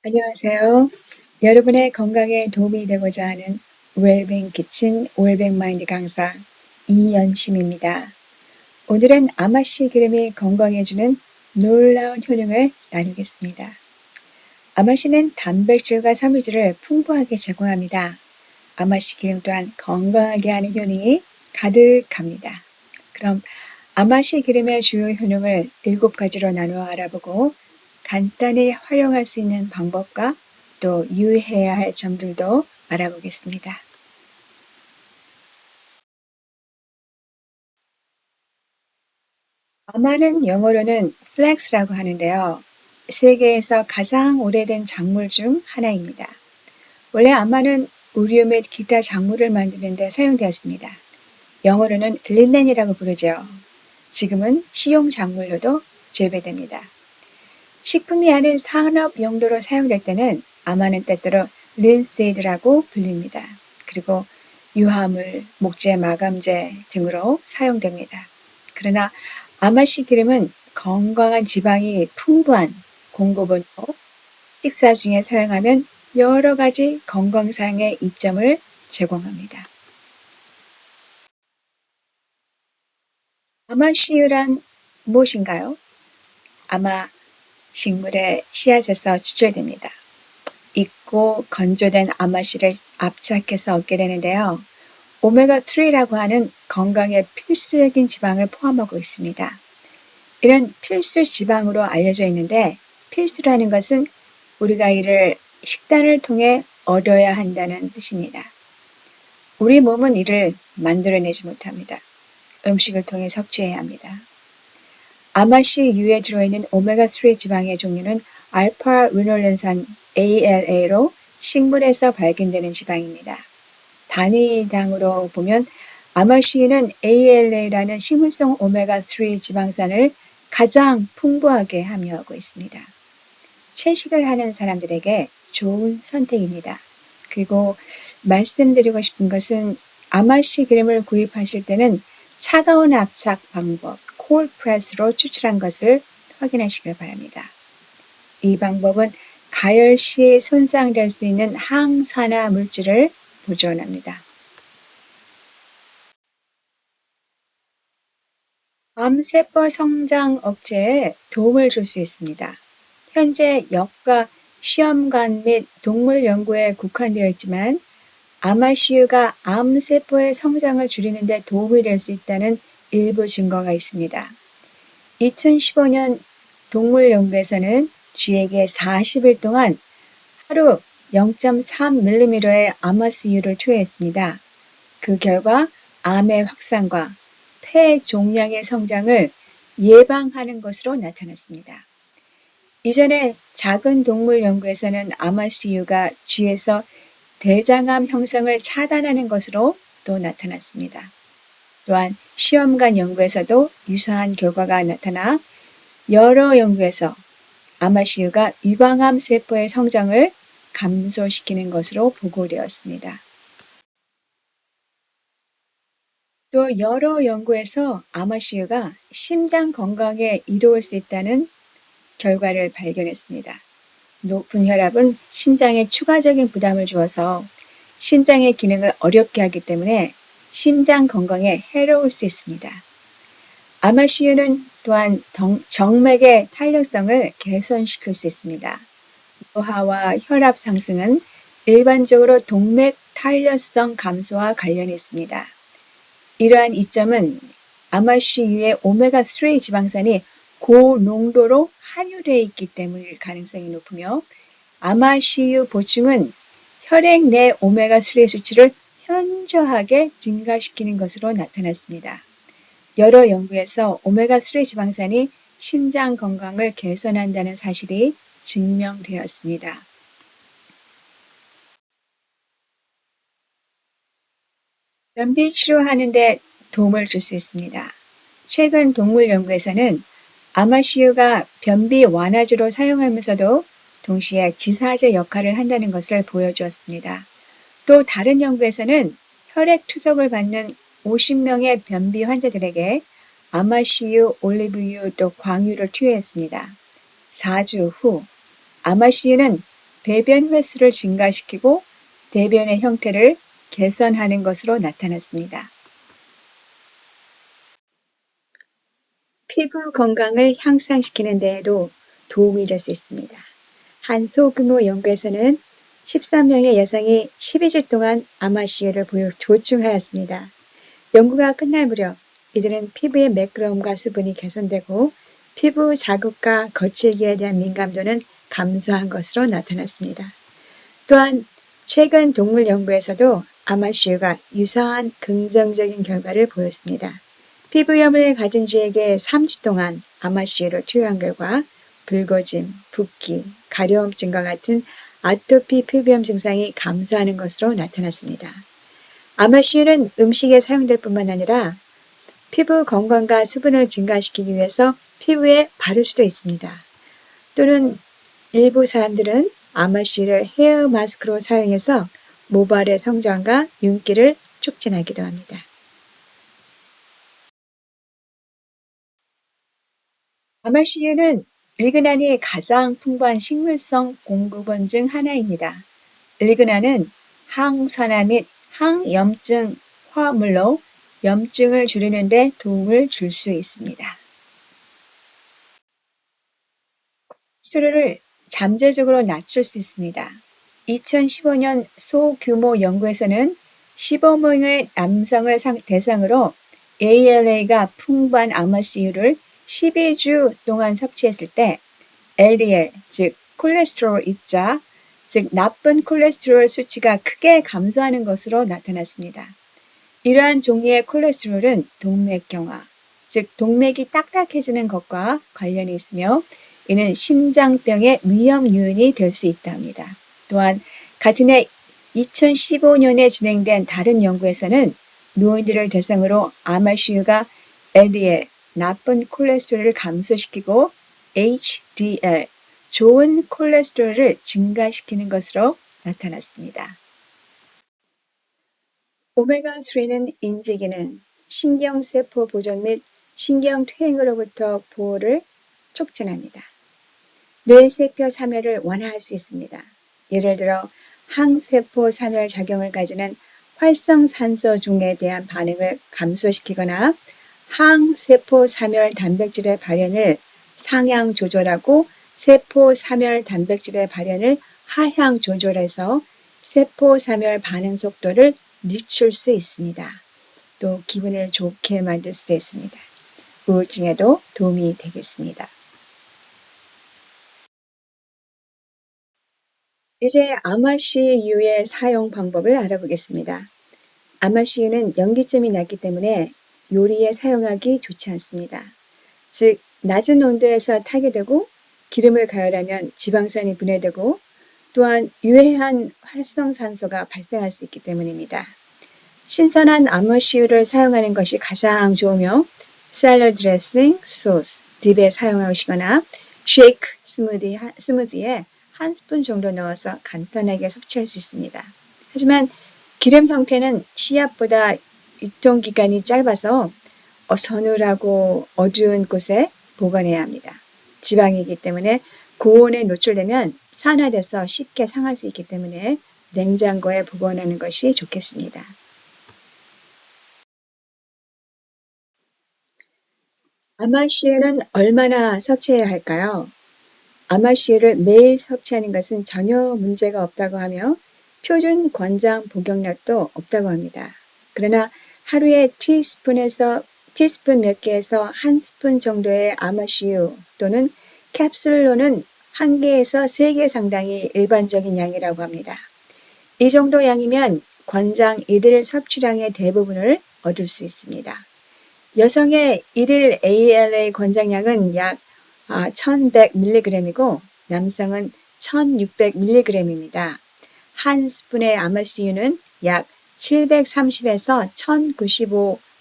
안녕하세요. 여러분의 건강에 도움이 되고자 하는 웰빙 키친 웰빙 마인드 강사 이연심입니다. 오늘은 아마씨 기름이 건강해주는 놀라운 효능을 나누겠습니다. 아마씨는 단백질과 섬유질을 풍부하게 제공합니다. 아마씨 기름 또한 건강하게 하는 효능이 가득합니다. 그럼 아마씨 기름의 주요 효능을 7가지로 나누어 알아보고 간단히 활용할 수 있는 방법과 또 유의해야 할 점들도 알아보겠습니다. 아마는 영어로는 flax라고 하는데요. 세계에서 가장 오래된 작물 중 하나입니다. 원래 아마는 의류 및 기타 작물을 만드는 데 사용되었습니다. 영어로는 린넨이라고 부르죠. 지금은 식용 작물로도 재배됩니다. 식품이 아닌 산업 용도로 사용될 때는 아마는 때때로 린시드라고 불립니다. 그리고 유화물, 목재, 마감재 등으로 사용됩니다. 그러나 아마씨 기름은 건강한 지방이 풍부한 공급원으로 식사 중에 사용하면 여러 가지 건강상의 이점을 제공합니다. 아마씨유란 무엇인가요? 아마 식물의 씨앗에서 추출됩니다. 익고 건조된 아마씨를 압착해서 얻게 되는데요. 오메가3라고 하는 건강에 필수적인 지방을 포함하고 있습니다. 이런 필수 지방으로 알려져 있는데 필수라는 것은 우리가 이를 식단을 통해 얻어야 한다는 뜻입니다. 우리 몸은 이를 만들어내지 못합니다. 음식을 통해 섭취해야 합니다. 아마씨유에 들어있는 오메가3 지방의 종류는 알파 리놀렌산 ALA로 식물에서 발견되는 지방입니다. 단위당으로 보면 아마씨유는 ALA라는 식물성 오메가3 지방산을 가장 풍부하게 함유하고 있습니다. 채식을 하는 사람들에게 좋은 선택입니다. 그리고 말씀드리고 싶은 것은 아마씨 기름을 구입하실 때는 차가운 압착 방법, 콜프레스로 추출한 것을 확인하시길 바랍니다. 이 방법은 가열 시에 손상될 수 있는 항산화 물질을 보존합니다. 암세포 성장 억제에 도움을 줄 수 있습니다. 현재 역과 시험관 및 동물 연구에 국한되어 있지만 아마씨유가 암세포의 성장을 줄이는 데 도움이 될 수 있다는 일부 증거가 있습니다. 2015년 동물 연구에서는 쥐에게 40일 동안 하루 0.3mm의 아마씨유를 투여했습니다. 그 결과 암의 확산과 폐 종양의 성장을 예방하는 것으로 나타났습니다. 이전에 작은 동물 연구에서는 아마씨유가 쥐에서 대장암 형성을 차단하는 것으로 또 나타났습니다. 또한 시험관 연구에서도 유사한 결과가 나타나 여러 연구에서 아마씨유가 유방암 세포의 성장을 감소시키는 것으로 보고되었습니다. 또 여러 연구에서 아마씨유가 심장 건강에 이로울 수 있다는 결과를 발견했습니다. 높은 혈압은 심장에 추가적인 부담을 주어서 심장의 기능을 어렵게 하기 때문에 심장 건강에 해로울 수 있습니다. 아마씨유는 또한 정맥의 탄력성을 개선시킬 수 있습니다. 노화와 혈압 상승은 일반적으로 동맥 탄력성 감소와 관련이 있습니다. 이러한 이점은 아마씨유의 오메가3 지방산이 고농도로 함유되어 있기 때문일 가능성이 높으며 아마씨유 보충은 혈액 내 오메가3 수치를 현저하게 증가시키는 것으로 나타났습니다. 여러 연구에서 오메가3 지방산이 심장 건강을 개선한다는 사실이 증명되었습니다. 변비 치료하는 데 도움을 줄 수 있습니다. 최근 동물 연구에서는 아마씨유가 변비 완화제로 사용하면서도 동시에 지사제 역할을 한다는 것을 보여주었습니다. 또 다른 연구에서는 혈액 투석을 받는 50명의 변비 환자들에게 아마씨유, 올리브유, 또 광유를 투여했습니다. 4주 후 아마씨유는 배변 횟수를 증가시키고 대변의 형태를 개선하는 것으로 나타났습니다. 피부 건강을 향상시키는 데에도 도움이 될 수 있습니다. 한 소규모 연구에서는 13명의 여성이 12주 동안 아마시유를 보충하였습니다. 연구가 끝날 무렵 이들은 피부의 매끄러움과 수분이 개선되고 피부 자극과 거칠기에 대한 민감도는 감소한 것으로 나타났습니다. 또한 최근 동물 연구에서도 아마시유가 유사한 긍정적인 결과를 보였습니다. 피부염을 가진 쥐에게 3주 동안 아마시유를 투여한 결과 붉어짐, 붓기, 가려움증과 같은 아토피 피부염 증상이 감소하는 것으로 나타났습니다. 아마시유는 음식에 사용될 뿐만 아니라 피부 건강과 수분을 증가시키기 위해서 피부에 바를 수도 있습니다. 또는 일부 사람들은 아마시유를 헤어 마스크로 사용해서 모발의 성장과 윤기를 촉진하기도 합니다. 아마시유는 일근안이 가장 풍부한 식물성 공급원 중 하나입니다. 일근안은 항산화 및 항염증 화합물로 염증을 줄이는 데 도움을 줄 수 있습니다. 콜레스테롤을 잠재적으로 낮출 수 있습니다. 2015년 소규모 연구에서는 15명의 남성을 대상으로 ALA가 풍부한 아마시유를 12주 동안 섭취했을 때 LDL, 즉 콜레스테롤 입자, 즉 나쁜 콜레스테롤 수치가 크게 감소하는 것으로 나타났습니다. 이러한 종류의 콜레스테롤은 동맥경화, 즉 동맥이 딱딱해지는 것과 관련이 있으며 이는 심장병의 위험 요인이 될 수 있다 합니다. 또한 같은 해 2015년에 진행된 다른 연구에서는 노인들을 대상으로 아마시유가 LDL, 나쁜 콜레스테롤을 감소시키고 HDL, 좋은 콜레스테롤을 증가시키는 것으로 나타났습니다. 오메가3는 인지 기능, 신경세포 보존 및 신경퇴행으로부터 보호를 촉진합니다. 뇌세포 사멸을 완화할 수 있습니다. 예를 들어 항세포 사멸 작용을 가지는 활성산소 중에 대한 반응을 감소시키거나 항세포 사멸 단백질의 발현을 상향 조절하고 세포 사멸 단백질의 발현을 하향 조절해서 세포 사멸 반응 속도를 늦출 수 있습니다. 또 기분을 좋게 만들 수도 있습니다. 우울증에도 도움이 되겠습니다. 이제 아마시유의 사용 방법을 알아보겠습니다. 아마시유는 연기점이 낮기 때문에 요리에 사용하기 좋지 않습니다. 즉, 낮은 온도에서 타게 되고 기름을 가열하면 지방산이 분해되고 또한 유해한 활성산소가 발생할 수 있기 때문입니다. 신선한 아마시유를 사용하는 것이 가장 좋으며 샐러드 드레싱, 소스, 딥에 사용하시거나 쉐이크 스무디에 한 스푼 정도 넣어서 간단하게 섭취할 수 있습니다. 하지만 기름 형태는 씨앗보다 유통기간이 짧아서 서늘하고 어두운 곳에 보관해야 합니다. 지방이기 때문에 고온에 노출되면 산화돼서 쉽게 상할 수 있기 때문에 냉장고에 보관하는 것이 좋겠습니다. 아마시유는 얼마나 섭취해야 할까요? 아마시유를 매일 섭취하는 것은 전혀 문제가 없다고 하며 표준 권장 복용량도 없다고 합니다. 그러나 하루에 티스푼 몇 개에서 한 스푼 정도의 아마시유 또는 캡슐로는 1개에서 3개 상당히 일반적인 양이라고 합니다. 이 정도 양이면 권장 1일 섭취량의 대부분을 얻을 수 있습니다. 여성의 1일 ALA 권장량은 약 1100mg이고 남성은 1600mg입니다. 한 스푼의 아마시유는 약 730에서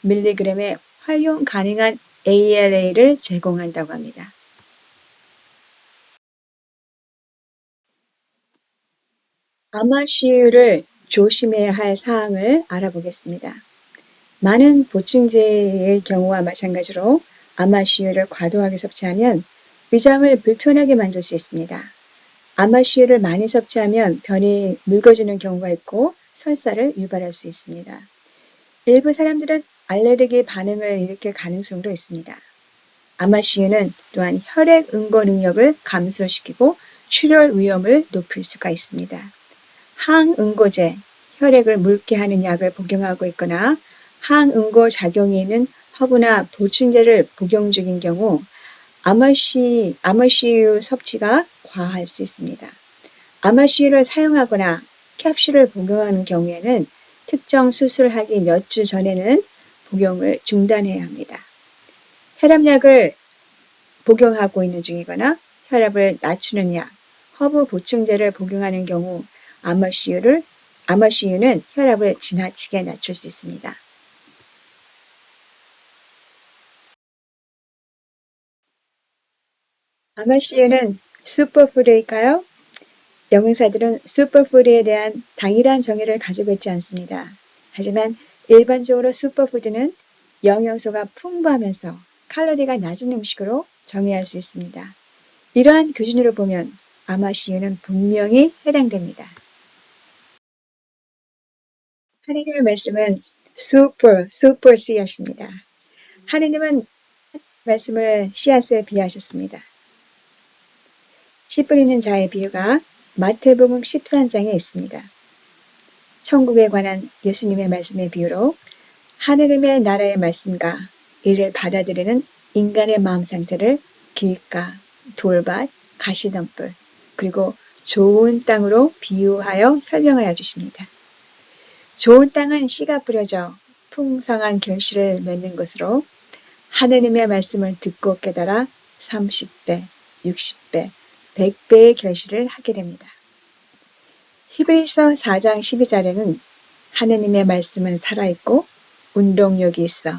1095mg의 활용 가능한 ALA를 제공한다고 합니다. 아마시유를 조심해야 할 사항을 알아보겠습니다. 많은 보충제의 경우와 마찬가지로 아마시유를 과도하게 섭취하면 위장을 불편하게 만들 수 있습니다. 아마씨유를 많이 섭취하면 변이 묽어지는 경우가 있고 설사를 유발할 수 있습니다. 일부 사람들은 알레르기 반응을 일으킬 가능성도 있습니다. 아마씨유는 또한 혈액 응고 능력을 감소시키고 출혈 위험을 높일 수가 있습니다. 항응고제, 혈액을 묽게 하는 약을 복용하고 있거나 항응고 작용이 있는 허브나 보충제를 복용 중인 경우 아마씨유 섭취가 과할 수 있습니다. 아마씨유를 사용하거나 캡슐을 복용하는 경우에는 특정 수술하기 몇 주 전에는 복용을 중단해야 합니다. 혈압약을 복용하고 있는 중이거나 혈압을 낮추는 약, 허브 보충제를 복용하는 경우 아마씨유는 혈압을 지나치게 낮출 수 있습니다. 아마씨유는 슈퍼푸드일까요? 영양사들은 슈퍼푸드에 대한 당일한 정의를 가지고 있지 않습니다. 하지만 일반적으로 슈퍼푸드는 영양소가 풍부하면서 칼로리가 낮은 음식으로 정의할 수 있습니다. 이러한 기준으로 보면 아마씨유는 분명히 해당됩니다. 하나님의 말씀은 슈퍼 씨앗입니다. 하나님은 말씀을 씨앗에 비유하셨습니다. 씨 뿌리는 자의 비유가 마태복음 13장에 있습니다. 천국에 관한 예수님의 말씀의 비유로 하느님의 나라의 말씀과 이를 받아들이는 인간의 마음 상태를 길가, 돌밭, 가시덤불, 그리고 좋은 땅으로 비유하여 설명하여 주십니다. 좋은 땅은 씨가 뿌려져 풍성한 결실을 맺는 것으로 하느님의 말씀을 듣고 깨달아 30배, 60배, 100배의 결실을 하게 됩니다. 히브리서 4장 12절에는 하느님의 말씀은 살아있고 운동력이 있어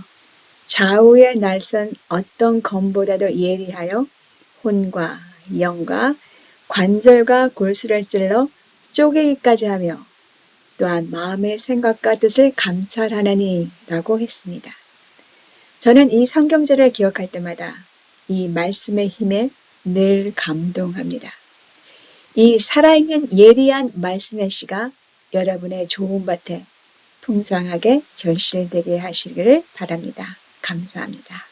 좌우에 날선 어떤 검보다도 예리하여 혼과 영과 관절과 골수를 찔러 쪼개기까지 하며 또한 마음의 생각과 뜻을 감찰하나니 라고 했습니다. 저는 이 성경절을 기억할 때마다 이 말씀의 힘에 늘 감동합니다. 이 살아있는 예리한 말씀의 씨가 여러분의 좋은 밭에 풍성하게 결실되게 하시기를 바랍니다. 감사합니다.